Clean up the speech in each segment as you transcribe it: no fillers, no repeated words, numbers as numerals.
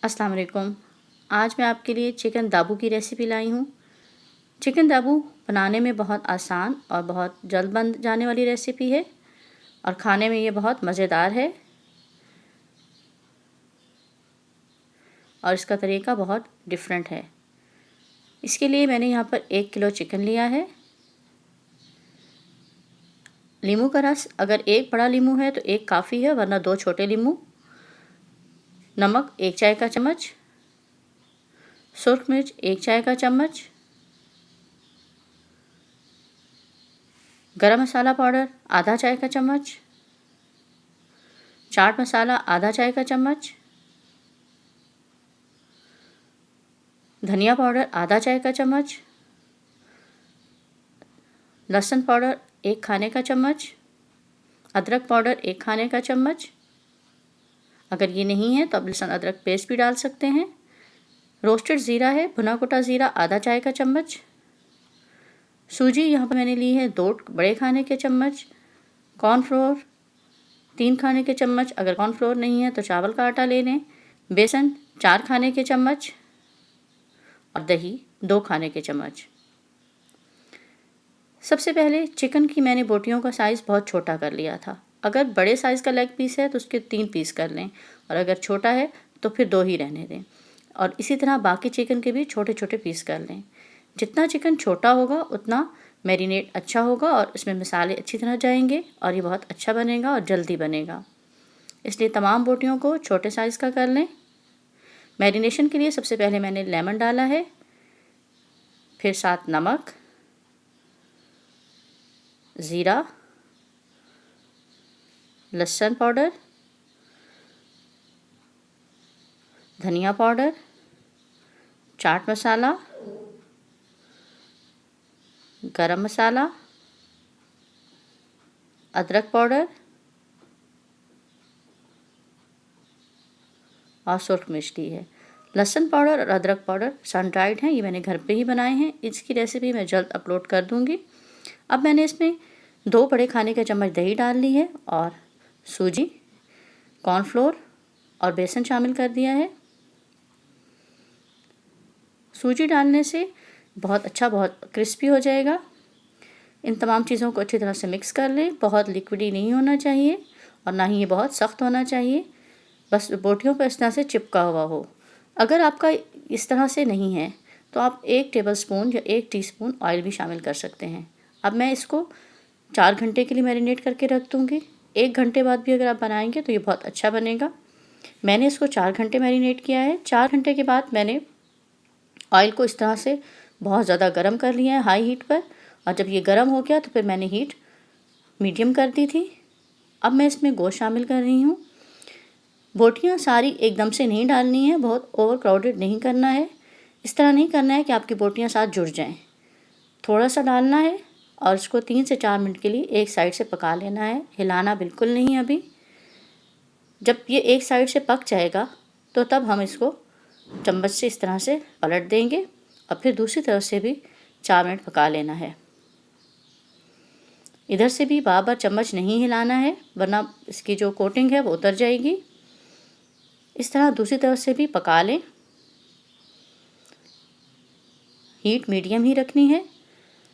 अस्सलाम वालेकुम। आज मैं आपके लिए चिकन दाबू की रेसिपी लाई हूँ। चिकन दाबू बनाने में बहुत आसान और बहुत जल्द बन जाने वाली रेसिपी है और खाने में ये बहुत मज़ेदार है और इसका तरीका बहुत डिफरेंट है। इसके लिए मैंने यहाँ पर 1 किलो चिकन लिया है। नींबू का रस, अगर एक बड़ा नींबू है तो एक काफ़ी है, वरना 2 छोटे नींबू। नमक 1 चाय का चम्मच। सुर्ख मिर्च 1 चाय का चम्मच। गरम मसाला पाउडर आधा चाय का चम्मच। चाट मसाला आधा चाय का चम्मच। धनिया पाउडर आधा चाय का चम्मच। लहसुन पाउडर 1 खाने का चम्मच। अदरक पाउडर 1 खाने का चम्मच। अगर ये नहीं है तो आप लहसुन अदरक पेस्ट भी डाल सकते हैं। रोस्टेड ज़ीरा है, भुना कुटा ज़ीरा आधा चाय का चम्मच। सूजी यहाँ पर मैंने ली है 2 बड़े खाने के चम्मच। कॉर्नफ्लोर 3 खाने के चम्मच, अगर कॉर्नफ्लोर नहीं है तो चावल का आटा ले लें। बेसन 4 खाने के चम्मच और दही 2 खाने के चम्मच। सबसे पहले चिकन की मैंने बोटियों का साइज़ बहुत छोटा कर लिया था। अगर बड़े साइज़ का लेग पीस है तो उसके 3 पीस कर लें और अगर छोटा है तो फिर 2 ही रहने दें। और इसी तरह बाकी चिकन के भी छोटे छोटे पीस कर लें। जितना चिकन छोटा होगा उतना मैरिनेट अच्छा होगा और इसमें मसाले अच्छी तरह जाएंगे और ये बहुत अच्छा बनेगा और जल्दी बनेगा। इसलिए तमाम बोटियों को छोटे साइज़ का कर लें। मैरिनेशन के लिए सबसे पहले मैंने लेमन डाला है, फिर साथ नमक, ज़ीरा, लहसुन पाउडर, धनिया पाउडर, चाट मसाला, गरम मसाला, अदरक पाउडर और सुर्ख मिर्च ली है। लहसुन पाउडर और अदरक पाउडर सन ड्राइड हैं, ये मैंने घर पे ही बनाए हैं। इसकी रेसिपी मैं जल्द अपलोड कर दूंगी। अब मैंने इसमें 2 बड़े खाने के चम्मच दही डाल ली है और सूजी, कॉर्नफ्लोर और बेसन शामिल कर दिया है। सूजी डालने से बहुत अच्छा, बहुत क्रिस्पी हो जाएगा। इन तमाम चीज़ों को अच्छी तरह से मिक्स कर लें। बहुत लिक्विडी नहीं होना चाहिए और ना ही ये बहुत सख्त होना चाहिए, बस बोटियों पर इस तरह से चिपका हुआ हो। अगर आपका इस तरह से नहीं है तो आप 1 टेबलस्पून या 1 टीस्पून ऑयल भी शामिल कर सकते हैं। अब मैं इसको 4 घंटे के लिए मैरिनेट करके रख दूँगी। 1 घंटे बाद भी अगर आप बनाएंगे तो ये बहुत अच्छा बनेगा। मैंने इसको 4 घंटे मैरिनेट किया है। 4 घंटे के बाद मैंने ऑयल को इस तरह से बहुत ज़्यादा गर्म कर लिया है हाई हीट पर, और जब ये गर्म हो गया तो फिर मैंने हीट मीडियम कर दी थी। अब मैं इसमें गोश्त शामिल कर रही हूँ। बोटियाँ सारी एकदम से नहीं डालनी है, बहुत ओवर क्राउडेड नहीं करना है। इस तरह नहीं करना है कि आपकी बोटियाँ साथ जुड़ जाएं। थोड़ा सा डालना है और इसको 3 से 4 मिनट के लिए एक साइड से पका लेना है, हिलाना बिल्कुल नहीं अभी। जब ये एक साइड से पक जाएगा तो तब हम इसको चम्मच से इस तरह से पलट देंगे और फिर दूसरी तरफ से भी 4 मिनट पका लेना है। इधर से भी बार बार चम्मच नहीं हिलाना है, वरना इसकी जो कोटिंग है वो उतर जाएगी। इस तरह दूसरी तरफ से भी पका लें। हीट मीडियम ही रखनी है।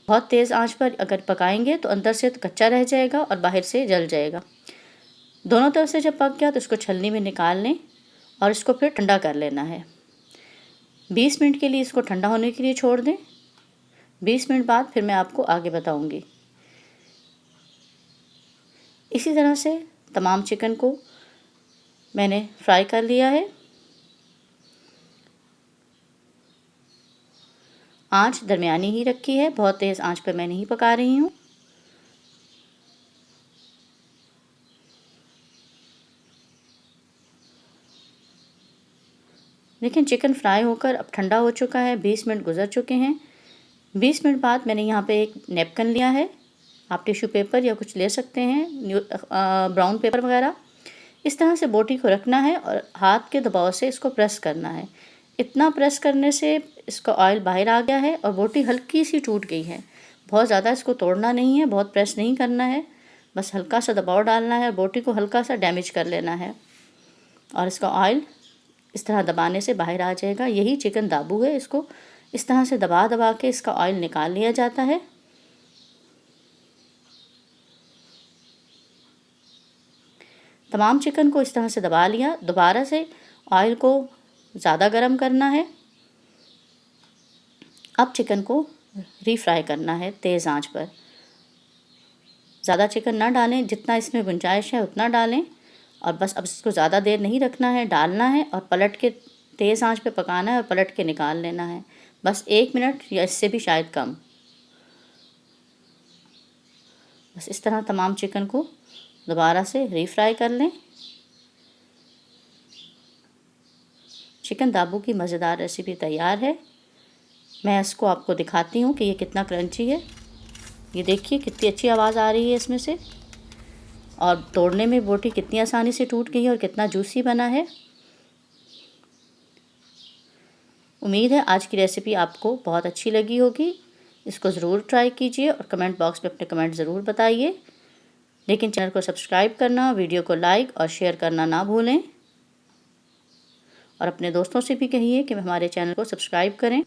बहुत तेज़ आंच पर अगर पकाएंगे तो अंदर से तो कच्चा रह जाएगा और बाहर से जल जाएगा। दोनों तरफ से जब पक गया तो इसको छलनी में निकाल लें और इसको फिर ठंडा कर लेना है। 20 मिनट के लिए इसको ठंडा होने के लिए छोड़ दें। 20 मिनट बाद फिर मैं आपको आगे बताऊंगी। इसी तरह से तमाम चिकन को मैंने फ्राई कर लिया है। आंच दरमियानी ही रखी है, बहुत तेज़ आंच पर मैं नहीं पका रही हूँ। लेकिन चिकन फ्राई होकर अब ठंडा हो चुका है। 20 मिनट गुजर चुके हैं। 20 मिनट बाद मैंने यहाँ पे एक नैपकिन लिया है। आप टिश्यू पेपर या कुछ ले सकते हैं, ब्राउन पेपर वगैरह। इस तरह से बोटी को रखना है और हाथ के दबाव से इसको प्रेस करना है। इतना प्रेस करने से इसका ऑयल बाहर आ गया है और बोटी हल्की सी टूट गई है। बहुत ज़्यादा इसको तोड़ना नहीं है, बहुत प्रेस नहीं करना है, बस हल्का सा दबाव डालना है। बोटी को हल्का सा डैमेज कर लेना है और इसका ऑयल इस तरह दबाने से बाहर आ जाएगा। यही चिकन दाबू है। इसको इस तरह से दबा दबा के इसका ऑयल निकाल लिया जाता है। तमाम चिकन को इस तरह से दबा लिया। दोबारा से ऑयल को ज़्यादा गर्म करना है। अब चिकन को रीफ्राई करना है तेज़ आंच पर। ज़्यादा चिकन ना डालें, जितना इसमें गुंजाइश है उतना डालें। और बस अब इसको ज़्यादा देर नहीं रखना है, डालना है और पलट के तेज़ आंच पे पकाना है और पलट के निकाल लेना है। बस 1 मिनट या इससे भी शायद कम। बस इस तरह तमाम चिकन को दोबारा से रीफ्राई कर लें। चिकन दाबू की मज़ेदार रेसिपी तैयार है। मैं इसको आपको दिखाती हूँ कि ये कितना क्रंची है। ये देखिए कितनी अच्छी आवाज़ आ रही है इसमें से, और तोड़ने में बोटी कितनी आसानी से टूट गई है और कितना जूसी बना है। उम्मीद है आज की रेसिपी आपको बहुत अच्छी लगी होगी। इसको ज़रूर ट्राई कीजिए और कमेंट बॉक्स में अपने कमेंट ज़रूर बताइए। लेकिन चैनल को सब्सक्राइब करना, वीडियो को लाइक और शेयर करना ना भूलें। और अपने दोस्तों से भी कहिए कि हमारे चैनल को सब्सक्राइब करें।